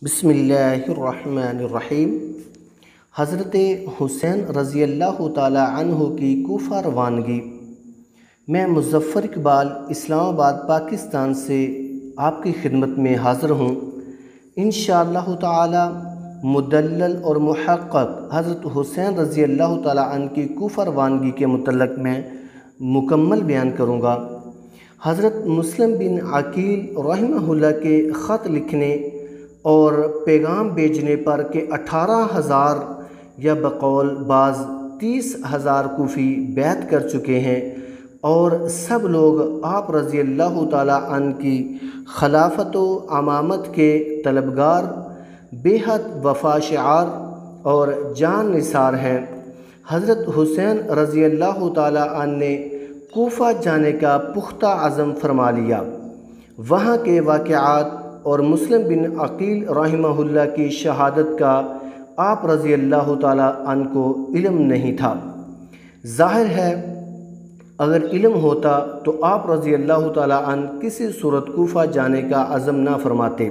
بسم اللہ الرحمن الرحیم۔ حضرت حسین رضی اللہ تعالی عنہ کی کوفہ روانگی۔ میں مظفر اقبال اسلام آباد پاکستان سے آپ کی خدمت میں حاضر ہوں۔ انشاءاللہ تعالی مدلل اور محقق حضرت حسین رضی اللہ تعالی عنہ کی کوفہ روانگی کے متعلق میں مکمل بیان کروں گا۔ حضرت مسلم بن عقیل رحمہ اللہ کے خط لکھنے اور پیغام بھیجنے پر کہ 18,000 یا بقول بعض 30,000 کوفی بیعت کر چکے ہیں اور سب لوگ آپ رضی اللہ تعالی عنہ کی خلافت و امامت کے طلبگار، بے حد وفا شعار اور جان نثار ہیں۔ حضرت حسین رضی اللہ تعالی عنہ نے کوفہ جانے کا پختہ عزم فرما لیا۔ وہاں کے واقعات اور مسلم بن عقیل رحمہ اللہ کی شہادت کا آپ رضی اللہ تعالی عنہ کو علم نہیں تھا۔ ظاہر ہے اگر علم ہوتا تو آپ رضی اللہ تعالی عنہ کسی صورت کوفہ جانے کا عزم نہ فرماتے۔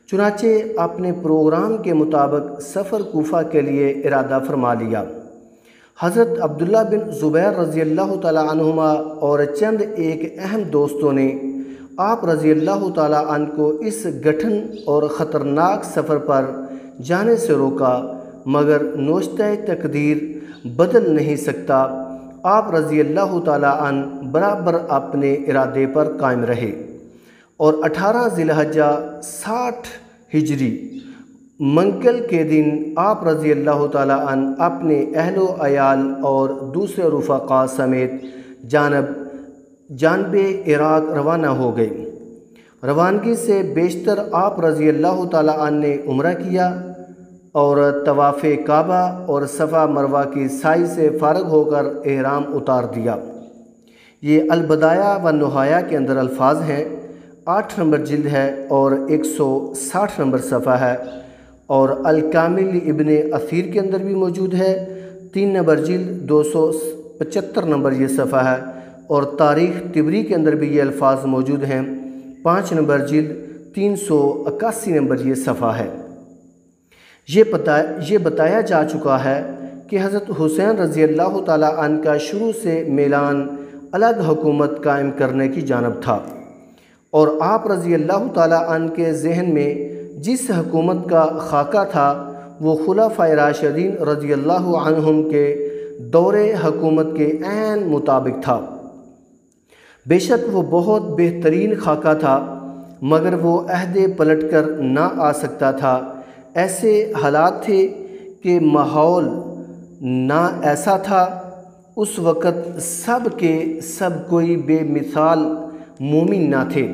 چنانچہ اپنے پروگرام کے مطابق سفر کوفہ کے لیے ارادہ فرما لیا۔ حضرت عبداللہ بن زبیر رضی اللہ تعالی عنہما اور چند ایک اہم دوستوں نے آپ رضی اللہ تعالی عنہ کو اس گٹھن اور خطرناک سفر پر جانے سے روکا، مگر نوشتہ تقدیر بدل نہیں سکتا۔ آپ رضی اللہ تعالی عنہ برابر اپنے ارادے پر قائم رہے اور 18 ذی الحجہ 60 ہجری منگل کے دن آپ رضی اللہ تعالی عنہ اپنے اہل و عیال اور دوسرے رفقاء سمیت جانب عراق روانہ ہو گئے۔ روانگی سے بیشتر آپ رضی اللہ تعالی عنہ نے عمرہ کیا اور طواف کعبہ اور صفا مروہ کی سعی سے فارغ ہو کر احرام اتار دیا۔ یہ البدایہ و نہایہ کے اندر الفاظ ہیں۔ 8 نمبر جلد ہے اور 160 نمبر صفحہ ہے، اور الکامل ابن اثیر کے اندر بھی موجود ہے۔ 3 نمبر جلد 275 نمبر یہ صفحہ ہے، اور تاریخ طبری کے اندر بھی یہ الفاظ موجود ہیں۔ 5 نمبر جلد 381 نمبر یہ صفحہ ہے۔ یہ بتایا جا چکا ہے کہ حضرت حسین رضی اللہ تعالی عنہ کا شروع سے میلان الگ حکومت قائم کرنے کی جانب تھا، اور آپ رضی اللہ تعالی عنہ کے ذہن میں جس حکومت کا خاکہ تھا وہ خلفائے راشدین رضی اللہ عنہم کے دور حکومت کے عین مطابق تھا۔ بے شک وہ بہت بہترین خاکہ تھا، مگر وہ عہد پلٹ کر نہ آ سکتا تھا۔ ایسے حالات تھے کہ ماحول نہ ایسا تھا۔ اس وقت سب کے سب کوئی بے مثال مومن نہ تھے۔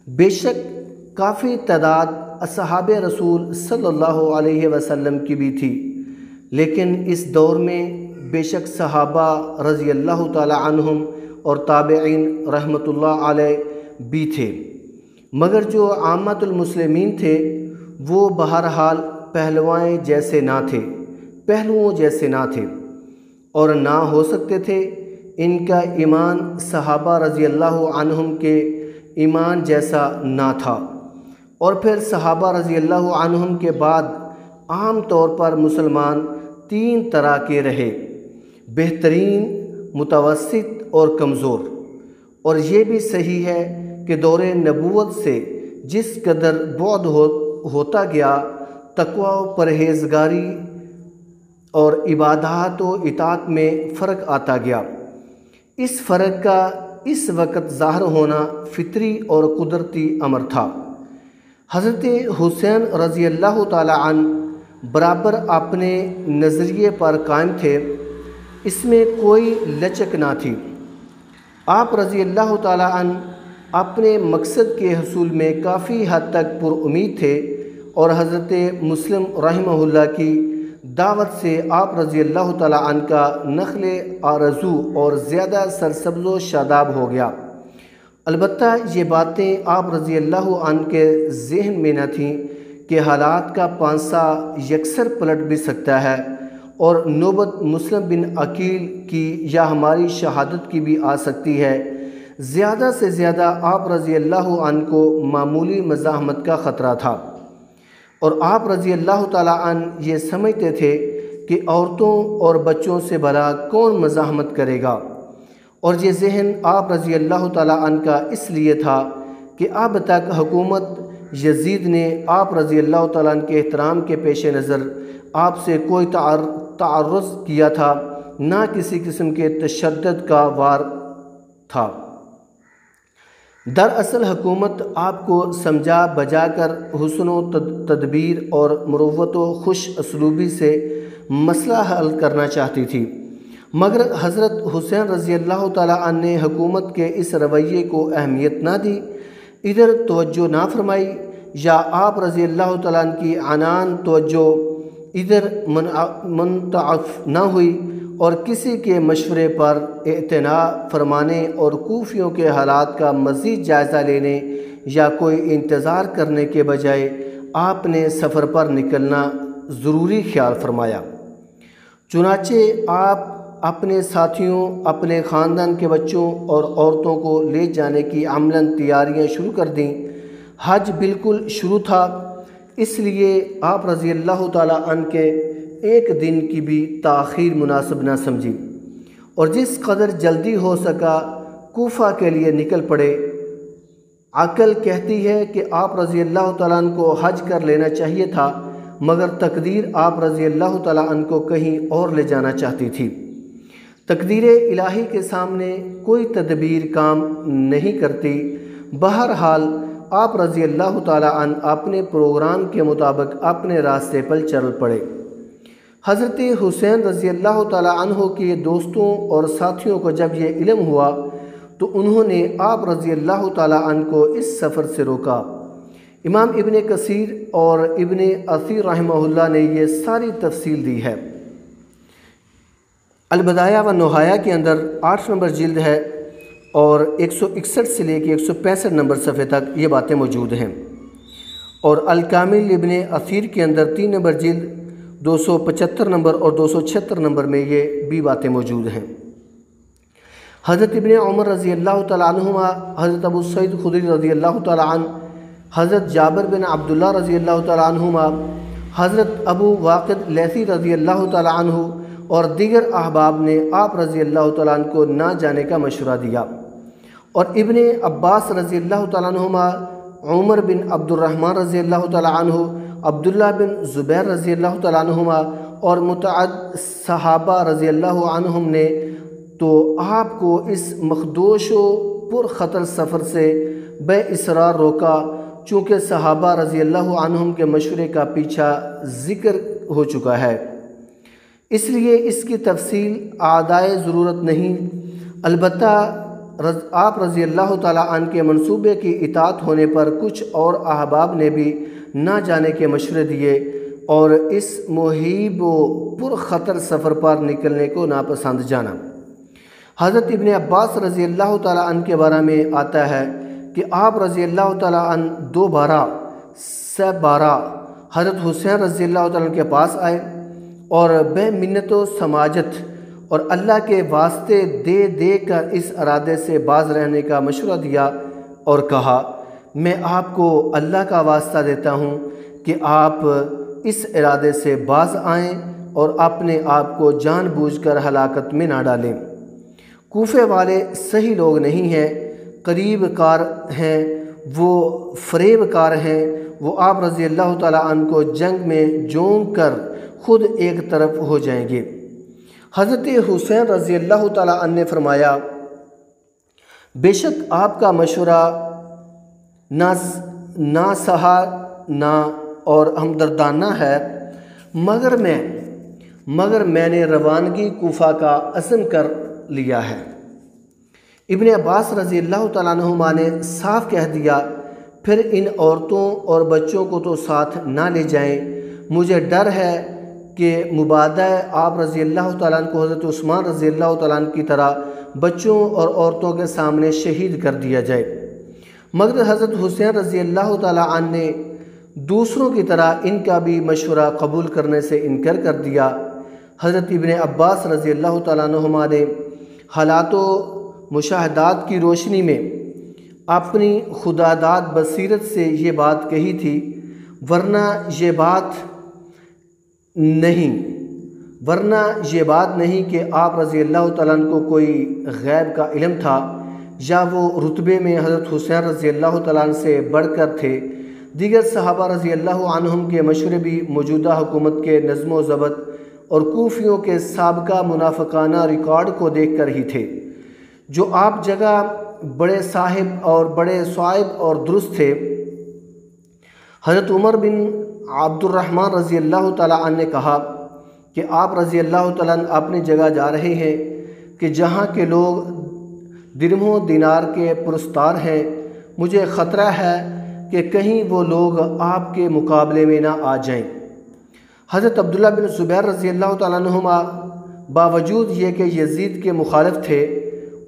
بے شک کافی تعداد اصحاب رسول صلی اللہ علیہ وسلم کی بھی تھی، لیکن اس دور میں بے شک صحابہ رضی اللہ تعالی عنہم اور تابعین رحمۃ اللہ علیہ بھی تھے، مگر جو عامت المسلمین تھے وہ بہرحال پہلوؤں جیسے نہ تھے اور نہ ہو سکتے تھے۔ ان کا ایمان صحابہ رضی اللہ عنہم کے ایمان جیسا نہ تھا، اور پھر صحابہ رضی اللہ عنہم کے بعد عام طور پر مسلمان 3 طرح کے رہے: بہترین، متوسط اور کمزور۔ اور یہ بھی صحیح ہے کہ دور نبوت سے جس قدر بعد ہوتا گیا، تقوی و پرہیزگاری اور عبادات و اطاعت میں فرق آتا گیا۔ اس فرق کا اس وقت ظاہر ہونا فطری اور قدرتی امر تھا۔ حضرت حسین رضی اللہ تعالی عنہ برابر اپنے نظریے پر قائم تھے، اس میں کوئی لچک نہ تھی۔ آپ رضی اللہ تعالی عنہ اپنے مقصد کے حصول میں کافی حد تک پر امید تھے، اور حضرت مسلم رحمہ اللہ کی دعوت سے آپ رضی اللہ تعالی عنہ کا نخل آرزو اور زیادہ سرسبز و شاداب ہو گیا۔ البتہ یہ باتیں آپ رضی اللہ عنہ کے ذہن میں نہ تھیں کہ حالات کا پانسا یکسر پلٹ بھی سکتا ہے، اور نوبت مسلم بن عقیل کی یا ہماری شہادت کی بھی آ سکتی ہے۔ زیادہ سے زیادہ آپ رضی اللہ عنہ کو معمولی مزاحمت کا خطرہ تھا۔ اور آپ رضی اللہ تعالیٰ عنہ یہ سمجھتے تھے کہ عورتوں اور بچوں سے بھلا کون مزاحمت کرے گا، اور یہ ذہن آپ رضی اللہ تعالیٰ عنہ کا اس لیے تھا کہ اب تک حکومت یزید نے آپ رضی اللہ تعالیٰ عنہ کے احترام کے پیش نظر آپ سے کوئی تعرض کیا تھا، نہ کسی قسم کے تشدد کا وار تھا۔ دراصل حکومت آپ کو سمجھا بجا کر حسن و تدبیر اور مروت و خوش اسلوبی سے مسئلہ حل کرنا چاہتی تھی، مگر حضرت حسین رضی اللہ تعالیٰ عنہ نے حکومت کے اس رویے کو اہمیت نہ دی، ادھر توجہ نہ فرمائی، یا آپ رضی اللہ تعالیٰ عنہ کی عنان توجہ ادھر منتعف نہ ہوئی، اور کسی کے مشورے پر اعتنا فرمانے اور کوفیوں کے حالات کا مزید جائزہ لینے یا کوئی انتظار کرنے کے بجائے آپ نے سفر پر نکلنا ضروری خیال فرمایا۔ چنانچہ آپ اپنے ساتھیوں، اپنے خاندان کے بچوں اور عورتوں کو لے جانے کی عملاً تیاریاں شروع کر دیں۔ حج بالکل شروع تھا، اس لیے آپ رضی اللہ تعالیٰ عنہ کے ایک دن کی بھی تاخیر مناسب نہ سمجھی، اور جس قدر جلدی ہو سکا کوفہ کے لیے نکل پڑے۔ عقل کہتی ہے کہ آپ رضی اللہ تعالیٰ عنہ کو حج کر لینا چاہیے تھا، مگر تقدیر آپ رضی اللہ تعالیٰ عنہ کو کہیں اور لے جانا چاہتی تھی۔ تقدیر الہی کے سامنے کوئی تدبیر کام نہیں کرتی۔ بہرحال آپ رضی اللہ تعالیٰ عنہ اپنے پروگرام کے مطابق اپنے راستے پر چل پڑے۔ حضرت حسین رضی اللہ تعالیٰ عنہ کے دوستوں اور ساتھیوں کو جب یہ علم ہوا تو انہوں نے آپ رضی اللہ تعالیٰ عنہ کو اس سفر سے روکا۔ امام ابن کثیر اور ابن اثیر رحمہ اللہ نے یہ ساری تفصیل دی ہے۔ البدایہ و نہایہ کے اندر 8 نمبر جلد ہے اور 161 سے لے کے 165 نمبر صفحے تک یہ باتیں موجود ہیں، اور الکامل ابن اثیر کے اندر 3 نمبر جلد 275 نمبر اور 276 نمبر میں یہ بھی باتیں موجود ہیں۔ حضرت ابن عمر رضی اللہ تعالیٰ عنہما، حضرت ابو سعید خدری رضی اللہ تعالیٰ عنہ، حضرت جابر بن عبداللہ رضی اللہ تعالیٰ عنہما، حضرت ابو واقد لیثی رضی اللہ تعالیٰ عنہ اور دیگر احباب نے آپ رضی اللہ تعالیٰ عنہ کو نہ جانے کا مشورہ دیا، اور ابن عباس رضی اللہ تعالیٰ عنہما، عمر بن عبد الرحمن رضی اللہ تعالیٰ عنہ، عبداللہ بن زبیر رضی اللہ تعالیٰ عنہما اور متعدد صحابہ رضی اللہ عنہم نے تو آپ کو اس مخدوش و پرخطر سفر سے بے اصرار روکا، چونکہ صحابہ رضی اللہ عنہم کے مشورے کا پیچھا ذکر ہو چکا ہے، اس لیے اس کی تفصیل اعادۂ ضرورت نہیں۔ البتہ آپ رضی اللہ تعالیٰ عنہ کے منصوبے کی اطاعت ہونے پر کچھ اور احباب نے بھی نہ جانے کے مشورے دیے اور اس مہیب و پرخطر سفر پر نکلنے کو ناپسند جانا۔ حضرت ابن عباس رضی اللہ تعالیٰ عنہ کے بارے میں آتا ہے کہ آپ رضی اللہ تعالیٰ عنہ 2 بارہ حضرت حسین رضی اللہ تعالیٰ عنہ کے پاس آئے اور بے منت و سماجت اور اللہ کے واسطے دے کر اس ارادے سے باز رہنے کا مشورہ دیا اور کہا، میں آپ کو اللہ کا واسطہ دیتا ہوں کہ آپ اس ارادے سے باز آئیں اور اپنے آپ کو جان بوجھ کر ہلاکت میں نہ ڈالیں۔ کوفے والے صحیح لوگ نہیں ہیں، قریب کار ہیں، وہ فریب کار ہیں، وہ آپ رضی اللہ تعالیٰ عنہ کو جنگ میں جونگ کر خود ایک طرف ہو جائیں گے۔ حضرت حسین رضی اللہ تعالیٰ عنہ نے فرمایا، بے شک آپ کا مشورہ نہ سہانا اور ہمدردانہ ہے، مگر میں نے روانگی کوفہ کا عزم کر لیا ہے۔ ابن عباس رضی اللہ تعالیٰ عنہما نے صاف کہہ دیا، پھر ان عورتوں اور بچوں کو تو ساتھ نہ لے جائیں، مجھے ڈر ہے کہ مبادہ آپ رضی اللہ تعالیٰ عنہ کو حضرت عثمان رضی اللہ تعالیٰ عنہ کی طرح بچوں اور عورتوں کے سامنے شہید کر دیا جائے۔ مگر حضرت حسین رضی اللہ تعالیٰ عنہ نے دوسروں کی طرح ان کا بھی مشورہ قبول کرنے سے انکار کر دیا۔ حضرت ابن عباس رضی اللہ تعالیٰ عنہما نے حالات و مشاہدات کی روشنی میں اپنی خداداد بصیرت سے یہ بات کہی تھی، ورنہ یہ بات نہیں کہ آپ رضی اللہ تعالیٰ عنہ کو کوئی غیب کا علم تھا یا وہ رتبے میں حضرت حسین رضی اللہ تعالیٰ عنہ سے بڑھ کر تھے۔ دیگر صحابہ رضی اللہ عنہم کے مشورے بھی موجودہ حکومت کے نظم و ضبط اور کوفیوں کے سابقہ منافقانہ ریکارڈ کو دیکھ کر ہی تھے، جو آپ جگہ بڑے صائب اور درست تھے۔ حضرت عمر بن عبد الرحمن رضی اللہ تعالیٰ عنہ نے کہا کہ آپ رضی اللہ تعالیٰ عنہ اپنی جگہ جا رہے ہیں کہ جہاں کے لوگ درہم و دینار کے پرستار ہیں، مجھے خطرہ ہے کہ کہیں وہ لوگ آپ کے مقابلے میں نہ آ جائیں۔ حضرت عبداللہ بن زبیر رضی اللہ تعالیٰ عنہما باوجود یہ کہ یزید کے مخالف تھے،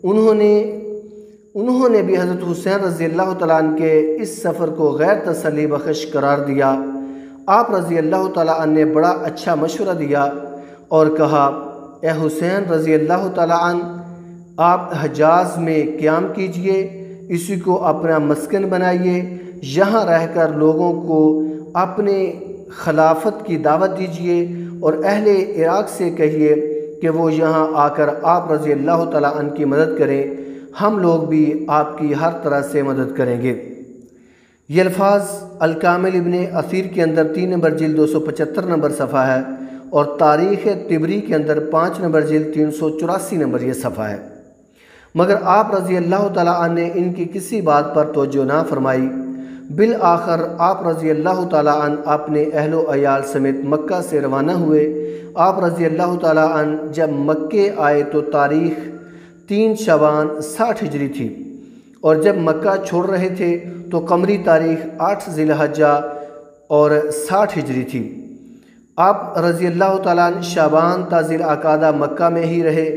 انہوں نے بھی حضرت حسین رضی اللہ تعالیٰ عنہ کے اس سفر کو غیر تسلی بخش قرار دیا۔ آپ رضی اللہ تعالیٰ عنہ نے بڑا اچھا مشورہ دیا اور کہا، اے حسین رضی اللہ تعالیٰ عنہ، آپ حجاز میں قیام کیجئے، اسی کو اپنا مسکن بنائیے، یہاں رہ کر لوگوں کو اپنے خلافت کی دعوت دیجئے اور اہل عراق سے کہیے کہ وہ یہاں آ کر آپ رضی اللہ تعالیٰ عنہ کی مدد کریں، ہم لوگ بھی آپ کی ہر طرح سے مدد کریں گے۔ یہ الفاظ الکامل ابن اثیر کے اندر 3 نمبر جلد 275 نمبر صفحہ ہے اور تاریخ طبری کے اندر 5 نمبر جلد 384 نمبر یہ صفحہ ہے۔ مگر آپ رضی اللہ تعالیٰ عنہ نے ان کی کسی بات پر توجہ نہ فرمائی۔ بالآخر آپ رضی اللہ تعالیٰ عنہ اپنے اہل و عیال سمیت مکہ سے روانہ ہوئے۔ آپ رضی اللہ تعالیٰ عنہ جب مکے آئے تو تاریخ 3 شعبان 60 ہجری تھی، اور جب مکہ چھوڑ رہے تھے تو قمری تاریخ 8 ذی الحجہ اور 60 ہجری تھی۔ آپ رضی اللہ تعالیٰ عنہ شعبان تا ذی العقادہ مکہ میں ہی رہے۔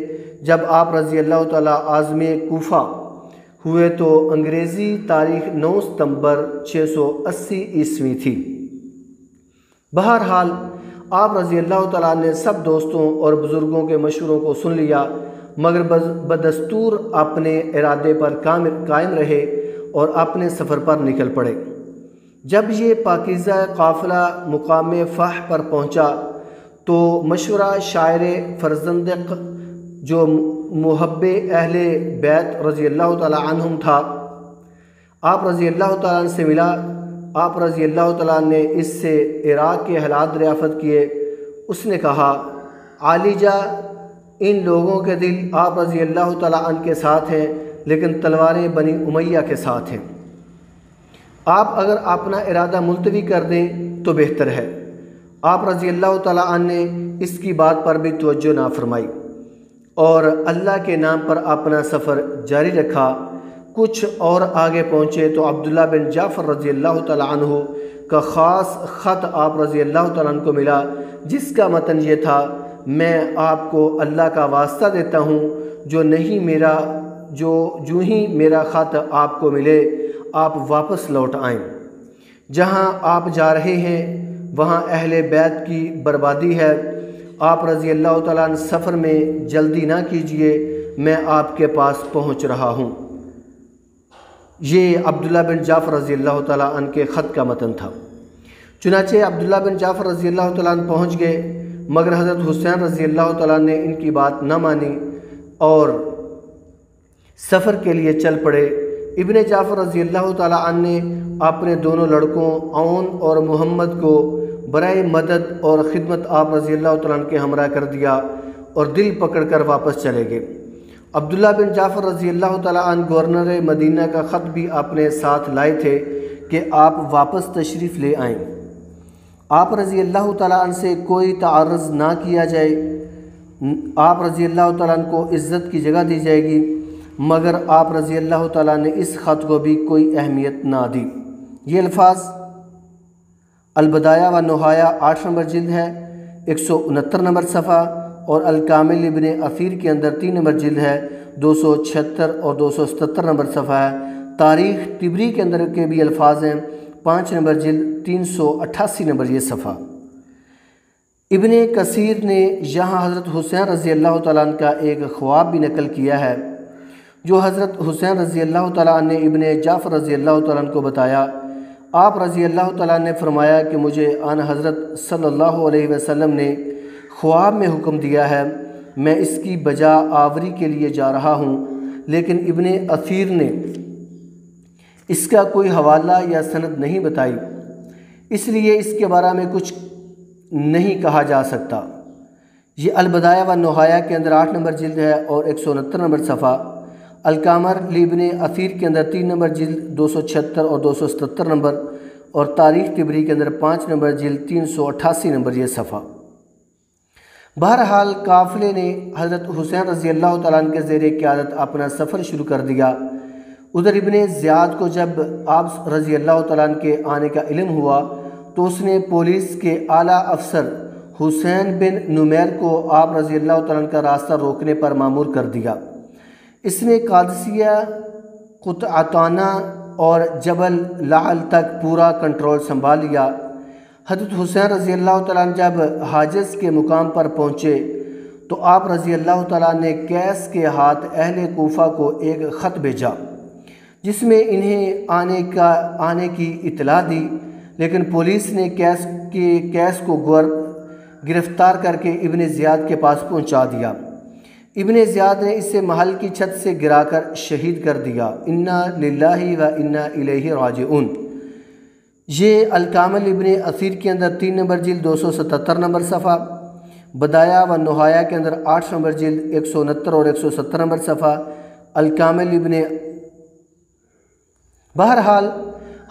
جب آپ رضی اللہ تعالیٰ عازم کوفہ ہوئے تو انگریزی تاریخ 9 ستمبر 680 عیسوی تھی۔ بہرحال آپ رضی اللہ تعالیٰ نے سب دوستوں اور بزرگوں کے مشوروں کو سن لیا، مگر بدستور اپنے ارادے پر قائم رہے اور اپنے سفر پر نکل پڑے۔ جب یہ پاکیزہ قافلہ مقام فح پر پہنچا تو مشورہ شاعر فرزندق جو محب اہل بیت رضی اللہ تعالیٰ عنہم تھا، آپ رضی اللہ تعالیٰ عنہ سے ملا۔ آپ رضی اللہ تعالیٰ عنہ نے اس سے عراق کے حالات دریافت کیے۔ اس نے کہا، عالی جا، ان لوگوں کے دل آپ رضی اللہ تعالیٰ عنہ کے ساتھ ہیں، لیکن تلواریں بنی امیہ کے ساتھ ہیں۔ آپ اگر اپنا ارادہ ملتوی کر دیں تو بہتر ہے۔ آپ رضی اللہ تعالیٰ عنہ نے اس کی بات پر بھی توجہ نہ فرمائی اور اللہ کے نام پر اپنا سفر جاری رکھا۔ کچھ اور آگے پہنچے تو عبداللہ بن جعفر رضی اللہ تعالیٰ عنہ کا خاص خط آپ رضی اللہ تعالیٰ عنہ کو ملا، جس کا متن یہ تھا، میں آپ کو اللہ کا واسطہ دیتا ہوں، جو ہی میرا خط آپ کو ملے آپ واپس لوٹ آئیں۔ جہاں آپ جا رہے ہیں وہاں اہل بیت کی بربادی ہے۔ آپ رضی اللہ تعالیٰ عنہ سفر میں جلدی نہ کیجیے، میں آپ کے پاس پہنچ رہا ہوں۔ یہ عبداللہ بن جعفر رضی اللہ تعالیٰ عنہ کے خط کا متن تھا۔ چنانچہ عبداللہ بن جعفر رضی اللہ تعالیٰ عنہ پہنچ گئے، مگر حضرت حسین رضی اللہ تعالیٰ عنہ نے ان کی بات نہ مانی اور سفر کے لیے چل پڑے۔ ابن جعفر رضی اللہ تعالیٰ عنہ نے اپنے دونوں لڑکوں عون اور محمد کو برائے مدد اور خدمت آپ رضی اللہ تعالیٰ عنہ کے ہمراہ کر دیا اور دل پکڑ کر واپس چلے گئے۔ عبداللہ بن جعفر رضی اللہ تعالیٰ عنہ گورنر مدینہ کا خط بھی اپنے ساتھ لائے تھے کہ آپ واپس تشریف لے آئیں۔ آپ رضی اللہ تعالیٰ عنہ سے کوئی تعارض نہ کیا جائے، آپ رضی اللہ تعالیٰ عنہ کو عزت کی جگہ دی جائے گی، مگر آپ رضی اللہ تعالیٰ نے اس خط کو بھی کوئی اہمیت نہ دی۔ یہ الفاظ البدایہ و نہایہ 8 نمبر جلد ہے 169 نمبر صفحہ اور الکامل ابن اثیر کے اندر 3 نمبر جلد ہے 276 اور 277 نمبر صفحہ ہے۔ تاریخ طبری کے اندر کے بھی الفاظ ہیں 5 نمبر جلد 388 نمبر یہ صفحہ۔ ابن کثیر نے یہاں حضرت حسین رضی اللہ تعالیٰ عنہ کا ایک خواب بھی نقل کیا ہے، جو حضرت حسین رضی اللہ تعالیٰ عنہ نے ابن جعفر رضی اللہ تعالیٰ عنہ کو بتایا۔ آپ رضی اللہ تعالیٰ نے فرمایا کہ مجھے آن حضرت صلی اللہ علیہ وسلم نے خواب میں حکم دیا ہے، میں اس کی بجا آوری کے لیے جا رہا ہوں، لیکن ابن اثیر نے اس کا کوئی حوالہ یا سند نہیں بتائی، اس لیے اس کے بارے میں کچھ نہیں کہا جا سکتا۔ یہ البدایہ و نہایہ کے اندر 8 نمبر جلد ہے اور 169 نمبر صفحہ، الکامر لابن اثیر کے اندر 3 نمبر جلد 276 اور 277 نمبر، اور تاریخ طبری کے اندر 5 نمبر جلد 388 نمبر یہ صفحہ۔ بہرحال قافلے نے حضرت حسین رضی اللہ تعالیٰ عنہ کے زیر قیادت اپنا سفر شروع کر دیا۔ ادھر ابن زیاد کو جب آپ رضی اللہ تعالیٰ عنہ کے آنے کا علم ہوا تو اس نے پولیس کے اعلیٰ افسر حسین بن نمیر کو آپ رضی اللہ تعالیٰ عنہ کا راستہ روکنے پر مامور کر دیا۔ اس نے قادسیہ، قطعطانہ اور جبل لعل تک پورا کنٹرول سنبھال لیا۔ حضرت حسین رضی اللہ تعالیٰ عنہ جب حاجز کے مقام پر پہنچے تو آپ رضی اللہ تعالیٰ نے قیس کے ہاتھ اہل کوفہ کو ایک خط بھیجا جس میں انہیں آنے کی اطلاع دی، لیکن پولیس نے قیس کو گرفتار کر کے ابن زیاد کے پاس پہنچا دیا۔ ابن زیاد نے اسے محل کی چھت سے گرا کر شہید کر دیا۔ انا للہ و انا الیہ راجعون۔ یہ الکامل ابن اثیر کے اندر 3 نمبر جلد 277 نمبر صفحہ، بدایہ و نہایہ کے اندر 8 نمبر جلد 169 اور 170 نمبر صفحہ، الکامل ابن۔ بہرحال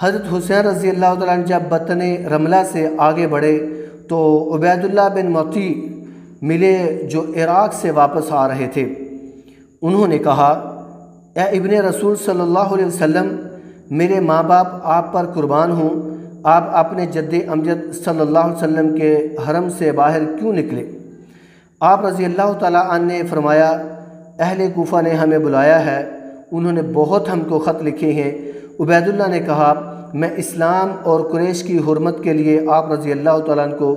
حضرت حسین رضی اللہ تعالیٰ عنہ جب بطن رملہ سے آگے بڑھے تو عبید اللہ بن مطی ملے جو عراق سے واپس آ رہے تھے۔ انہوں نے کہا، اے ابن رسول صلی اللہ علیہ وسلم، میرے ماں باپ آپ پر قربان ہوں، آپ اپنے جد امجد صلی اللہ علیہ وسلم کے حرم سے باہر کیوں نکلے؟ آپ رضی اللہ تعالیٰ عنہ نے فرمایا، اہل کوفہ نے ہمیں بلایا ہے، انہوں نے بہت ہم کو خط لکھے ہیں۔ عبید اللہ نے کہا، میں اسلام اور قریش کی حرمت کے لیے آپ رضی اللہ تعالیٰ عنہ کو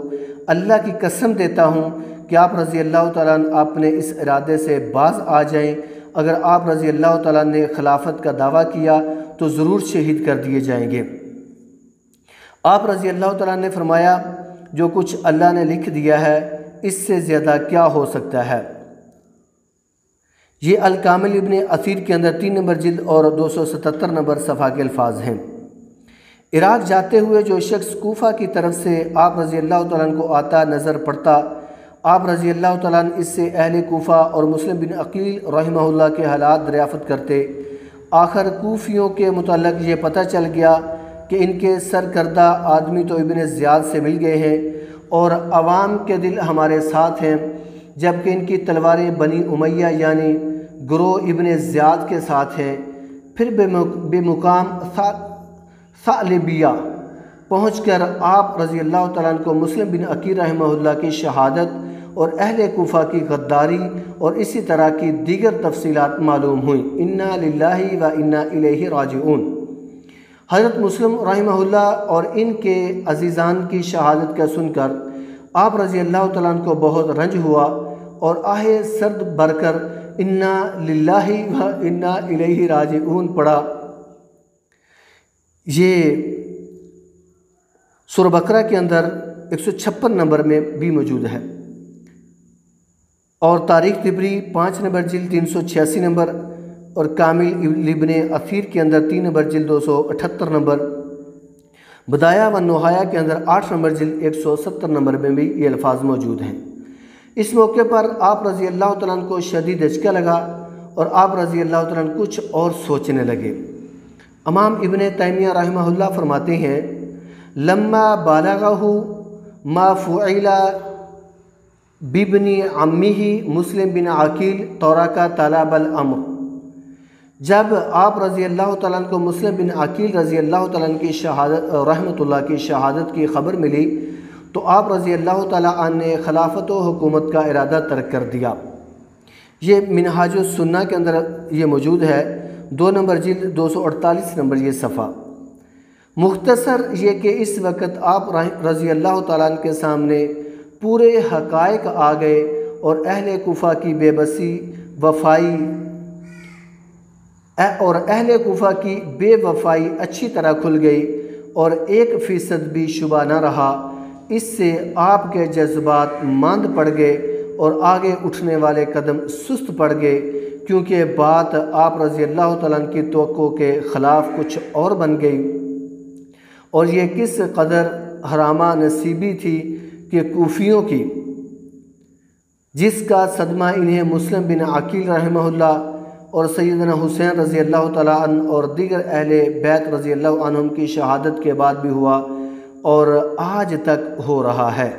اللہ کی قسم دیتا ہوں کہ آپ رضی اللہ تعالیٰ عنہ اپنے اس ارادے سے باز آ جائیں۔ اگر آپ رضی اللہ تعالیٰ نے خلافت کا دعویٰ کیا تو ضرور شہید کر دیے جائیں گے۔ آپ رضی اللہ تعالیٰ نے فرمایا، جو کچھ اللہ نے لکھ دیا ہے اس سے زیادہ کیا ہو سکتا ہے۔ یہ الکامل ابن اثیر کے اندر 3 نمبر جلد اور 277 نمبر صفحہ کے الفاظ ہیں۔ عراق جاتے ہوئے جو شخص کوفہ کی طرف سے آپ رضی اللہ تعالیٰ عنہ کو آتا نظر پڑتا، آپ رضی اللہ تعالیٰ عنہ اس سے اہل کوفہ اور مسلم بن عقیل رحمہ اللہ کے حالات دریافت کرتے۔ آخر کوفیوں کے متعلق یہ پتہ چل گیا کہ ان کے سرکردہ آدمی تو ابن زیاد سے مل گئے ہیں اور عوام کے دل ہمارے ساتھ ہیں، جبکہ ان کی تلواریں بنی امیہ یعنی گروہ ابن زیاد کے ساتھ ہیں۔ پھر بے مقام ثعلبیہ پہنچ کر آپ رضی اللہ تعالیٰ عنہ کو مسلم بن عقیل رحمہ اللہ کی شہادت اور اہل کوفہ کی غداری اور اسی طرح کی دیگر تفصیلات معلوم ہوئیں۔ انا للہ و انا الیہ راجعون۔ حضرت مسلم رحمہ اللہ اور ان کے عزیزان کی شہادت کا سن کر آپ رضی اللہ تعالیٰ عنہ کو بہت رنج ہوا اور آہ سرد بھر کر انا للہ و انا الیہ راجعون پڑھا۔ یہ سورہ بقرہ کے اندر 156 نمبر میں بھی موجود ہے، اور تاریخ طبری 5 نمبر جلد 386 نمبر، اور کامل ابن اثیر کے اندر 3 نمبر جلد 278 نمبر، بدایہ و نہایہ کے اندر 8 نمبر جلد 170 نمبر میں بھی یہ الفاظ موجود ہیں۔ اس موقع پر آپ رضی اللہ تعالیٰ عنہ کو شدید دھچکا لگا اور آپ رضی اللہ تعالیٰ عنہ کچھ اور سوچنے لگے۔ امام ابن تیمیہ رحمہ اللہ فرماتے ہیں، لما بالغہ ما فعل بابن عمہ مسلم بن عقیل ترک طلب الامر۔ جب آپ رضی اللہ تعالیٰ عنہ کو مسلم بن عقیل رضی اللہ تعالیٰ عنہ کی شہادت رحمۃ اللہ کی شہادت کی خبر ملی تو آپ رضی اللہ تعالیٰ عنہ نے خلافت و حکومت کا ارادہ ترک کر دیا۔ یہ منہاج السنہ کے اندر یہ موجود ہے، 2 نمبر جلد 248 نمبر یہ صفحہ۔ مختصر یہ کہ اس وقت آپ رضی اللہ تعالیٰ عنہ کے سامنے پورے حقائق آ گئے اور اہل کوفہ کی بے بسی وفائی اچھی طرح کھل گئی اور 1% بھی شبہ نہ رہا۔ اس سے آپ کے جذبات ماند پڑ گئے اور آگے اٹھنے والے قدم سست پڑ گئے، کیونکہ بات آپ رضی اللہ تعالیٰ عنہ کی توقع کے خلاف کچھ اور بن گئی۔ اور یہ کس قدر حرامہ نصیبی تھی کہ کوفیوں کی، جس کا صدمہ انہیں مسلم بن عقیل رحمہ اللہ اور سیدنا حسین رضی اللہ تعالیٰ عنہ اور دیگر اہل بیت رضی اللہ عنہم کی شہادت کے بعد بھی ہوا اور آج تک ہو رہا ہے۔